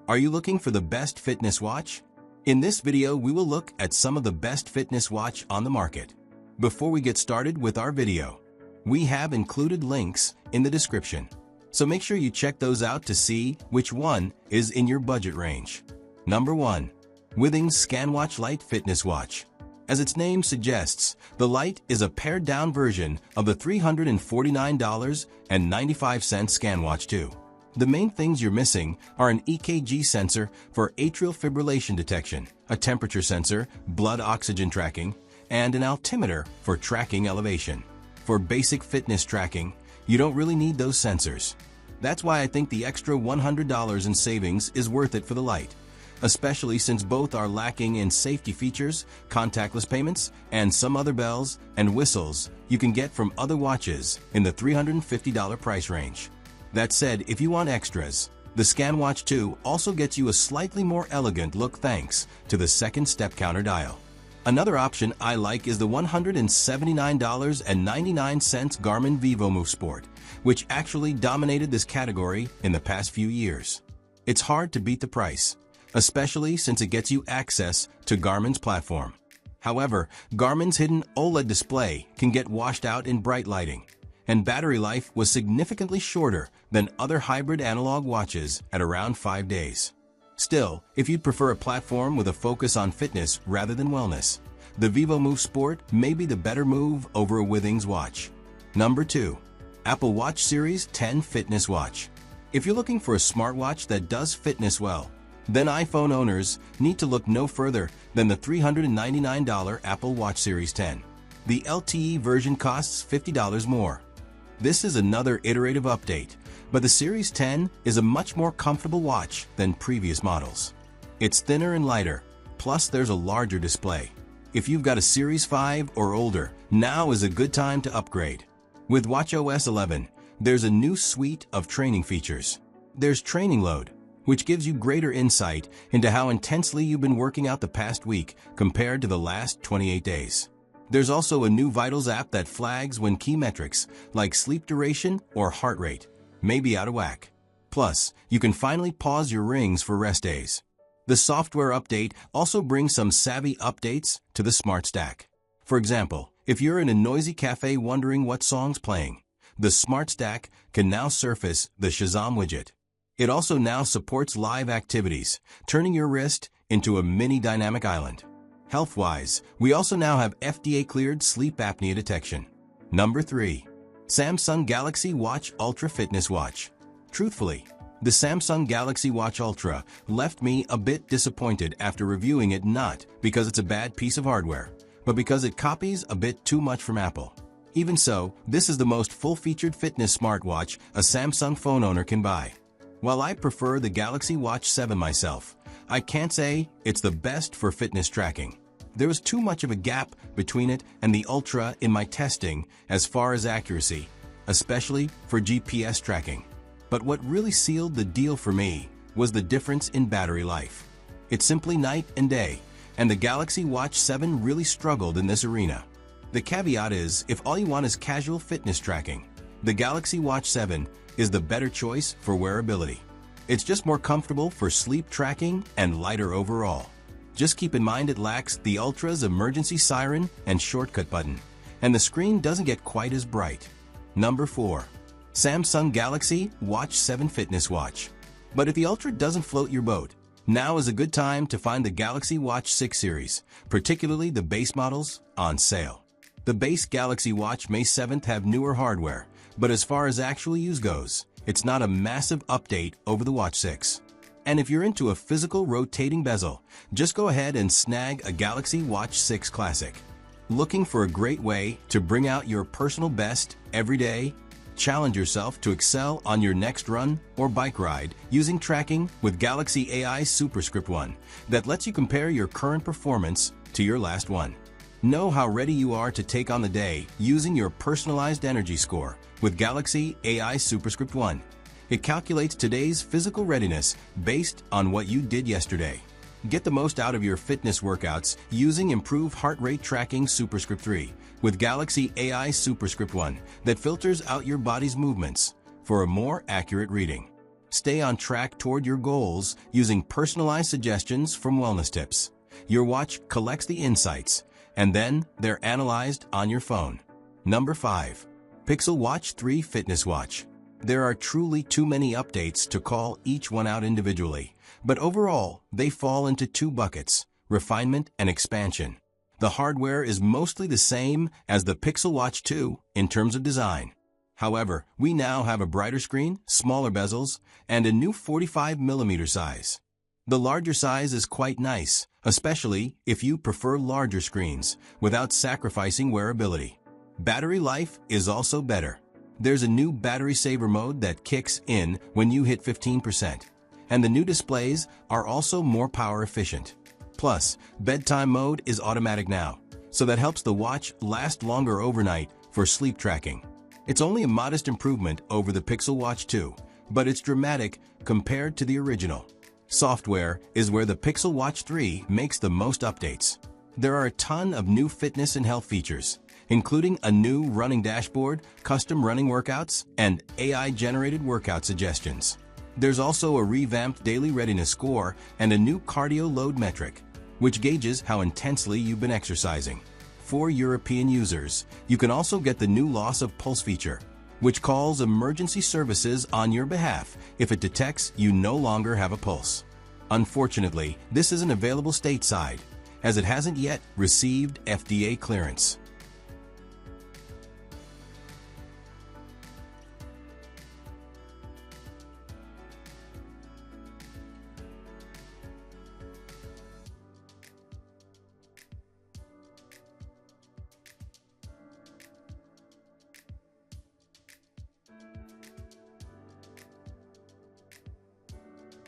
Are you looking for the best fitness watch? In this video, we will look at some of the best fitness watch on the market. Before we get started with our video, we have included links in the description, so make sure you check those out to see which one is in your budget range. Number 1. Withings ScanWatch Lite Fitness Watch. As its name suggests, the Lite is a pared-down version of the $349.95 ScanWatch 2. The main things you're missing are an EKG sensor for atrial fibrillation detection, a temperature sensor, blood oxygen tracking, and an altimeter for tracking elevation. For basic fitness tracking, you don't really need those sensors. That's why I think the extra $100 in savings is worth it for the Lite, especially since both are lacking in safety features, contactless payments, and some other bells and whistles you can get from other watches in the $350 price range. That said, if you want extras, the ScanWatch 2 also gets you a slightly more elegant look thanks to the second step counter dial. Another option I like is the $179.99 Garmin vívomove Sport, which actually dominated this category in the past few years. It's hard to beat the price, especially since it gets you access to Garmin's platform. However, Garmin's hidden OLED display can get washed out in bright lighting, and battery life was significantly shorter than other hybrid analog watches at around 5 days. Still, if you'd prefer a platform with a focus on fitness rather than wellness, the vívomove Sport may be the better move over a Withings watch. Number 2. Apple Watch Series 10 Fitness Watch. If you're looking for a smartwatch that does fitness well, then iPhone owners need to look no further than the $399 Apple Watch Series 10. The LTE version costs $50 more. This is another iterative update, but the Series 10 is a much more comfortable watch than previous models. It's thinner and lighter, plus there's a larger display. If you've got a Series 5 or older, now is a good time to upgrade. With watchOS 11, there's a new suite of training features. There's Training Load, which gives you greater insight into how intensely you've been working out the past week compared to the last 28 days. There's also a new Vitals app that flags when key metrics like sleep duration or heart rate may be out of whack. Plus, you can finally pause your rings for rest days. The software update also brings some savvy updates to the Smart Stack. For example, if you're in a noisy cafe wondering what song's playing, the Smart Stack can now surface the Shazam widget. It also now supports live activities, turning your wrist into a mini dynamic island. Health-wise, we also now have FDA-cleared sleep apnea detection. Number 3. Samsung Galaxy Watch Ultra Fitness Watch. Truthfully, the Samsung Galaxy Watch Ultra left me a bit disappointed after reviewing it, not because it's a bad piece of hardware, but because it copies a bit too much from Apple. Even so, this is the most full-featured fitness smartwatch a Samsung phone owner can buy. While I prefer the Galaxy Watch 7 myself, I can't say it's the best for fitness tracking. There was too much of a gap between it and the Ultra in my testing as far as accuracy, especially for GPS tracking. But what really sealed the deal for me was the difference in battery life. It's simply night and day, and the Galaxy Watch 7 really struggled in this arena. The caveat is, if all you want is casual fitness tracking, the Galaxy Watch 7 is the better choice for wearability. It's just more comfortable for sleep tracking and lighter overall. Just keep in mind it lacks the Ultra's emergency siren and shortcut button, and the screen doesn't get quite as bright. Number 4. Samsung Galaxy Watch 7 Fitness Watch. But if the Ultra doesn't float your boat, now is a good time to find the Galaxy Watch 6 series, particularly the base models, on sale. The base Galaxy Watch May 7th have newer hardware, but as far as actual use goes, it's not a massive update over the Watch 6. And if you're into a physical rotating bezel, just go ahead and snag a Galaxy Watch 6 Classic. Looking for a great way to bring out your personal best every day? Challenge yourself to excel on your next run or bike ride using tracking with Galaxy AI Superscript 1 that lets you compare your current performance to your last one. Know how ready you are to take on the day using your personalized energy score with Galaxy AI Superscript 1. It calculates today's physical readiness based on what you did yesterday. Get the most out of your fitness workouts using improved heart rate tracking Superscript 3 with Galaxy AI Superscript 1 that filters out your body's movements for a more accurate reading. Stay on track toward your goals using personalized suggestions from Wellness Tips. Your watch collects the insights, and then they're analyzed on your phone. Number 5. Pixel Watch 3 Fitness Watch. There are truly too many updates to call each one out individually, but overall, they fall into 2 buckets: refinement and expansion. The hardware is mostly the same as the Pixel Watch 2 in terms of design. However, we now have a brighter screen, smaller bezels, and a new 45mm size. The larger size is quite nice, especially if you prefer larger screens, without sacrificing wearability. Battery life is also better. There's a new battery saver mode that kicks in when you hit 15%, and the new displays are also more power efficient. Plus, bedtime mode is automatic now, so that helps the watch last longer overnight for sleep tracking. It's only a modest improvement over the Pixel Watch 2, but it's dramatic compared to the original. Software is where the Pixel Watch 3 makes the most updates. There are a ton of new fitness and health features, including a new running dashboard, custom running workouts, and AI-generated workout suggestions. There's also a revamped daily readiness score and a new cardio load metric, which gauges how intensely you've been exercising. For European users, you can also get the new loss of pulse feature, which calls emergency services on your behalf if it detects you no longer have a pulse. Unfortunately, this isn't available stateside, as it hasn't yet received FDA clearance.